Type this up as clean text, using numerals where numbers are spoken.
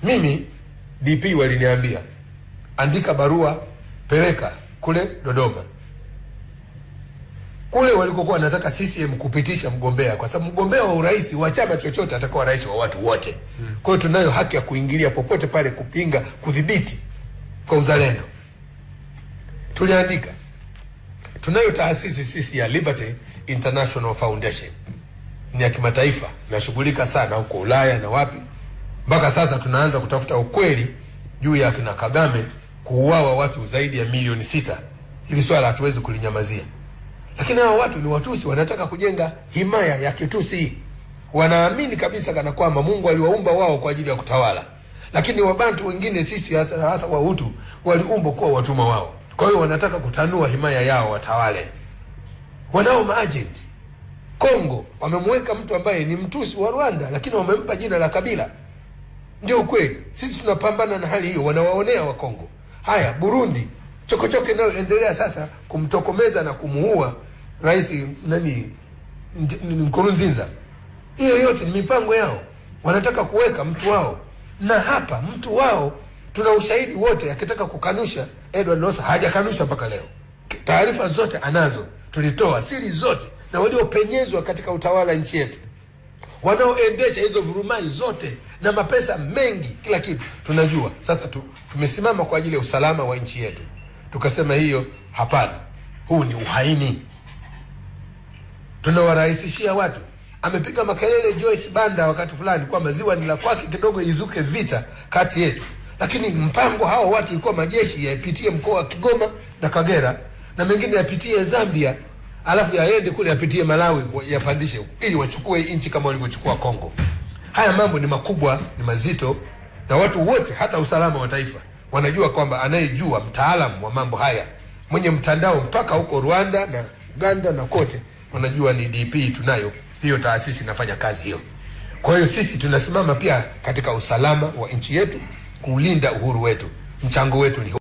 Mimi DP waliniambia andika barua, peleka kule Dodoma. Kule walikokuwa wanataka CCM kupitisha mgombea, kwa sababu mgombea wa urais wa chama chochote atakuwa rais wa watu wote. Kwa hiyo tunayo haki ya kuingilia popote pale, kupinga, kudhibiti kwa uzalendo. Tuliandika, tunayo taasisi sisi ya Liberty International Foundation, ni ya kimataifa, nashughulika sana huko Ulaya na wapi. Mpaka sasa tunaanza kutafuta ukweli juu ya kina Kagame kuuawa watu zaidi ya milioni 6. Hili swala hatuwezi kulinyamazia. Lakini hao watu ni Watusi, wanataka kujenga himaya ya Kitusi. Wanaamini kabisa kana kwamba Mungu aliwaumba wao kwa ajili ya kutawala. Lakini Wabantu wengine, sisi hasa Wahutu, waliumbwa kuwa watumwa wao. Kwa hiyo wanataka kutanua himaya yao watawale. Wanao maagent. Kongo wamemweka mtu ambaye ni Mtusi wa Rwanda, lakini wamempa jina la kabila. Ndio ukweli. Sisi tunapambana na hali hiyo, wanawaonea wa Kongo. Haya, Burundi, chokochoko inayoendelea sasa kumtokomeza na kumuua rais Nkurunziza. Hiyo yote ni mipango yao. Wanataka kuweka mtu wao. Na hapa mtu wao tuna ushahidi wote. Akitaka kukanusha, Edward Lowassa hajakanusha mpaka leo. Taarifa zote anazo. Tulitoa siri zote, na waliopenyezwa katika utawala nchi yetu, wanaoendesha hizo vurumai zote na mapesa mengi, kila kitu tunajua. Sasa tumesimama kwa ajili ya usalama wa nchi yetu. Tukasema hiyo hapana, huu ni uhaini. Tunawarahisishia watu. Amepiga makelele Joyce Banda wakati fulani kwa maziwa ni la kwake, kidogo izuke vita kati yetu. Lakini mpango hao watu ilikuwa majeshi yapitie mkoa wa Kigoma na Kagera, na mengine yapitie Zambia, alafu yaende kule yapitie Malawi, yapandishe ili wachukue nchi kama walivyochukua Kongo. Haya mambo ni makubwa, ni mazito, na watu wote, hata usalama wa taifa, wanajua kwamba anayejua, mtaalamu wa mambo haya, mwenye mtandao mpaka huko Rwanda na Uganda na kote, wanajua ni DP. Tunayo hiyo taasisi inafanya kazi hiyo. Kwa hiyo sisi tunasimama pia katika usalama wa nchi yetu, kulinda uhuru wetu. Mchango wetu ni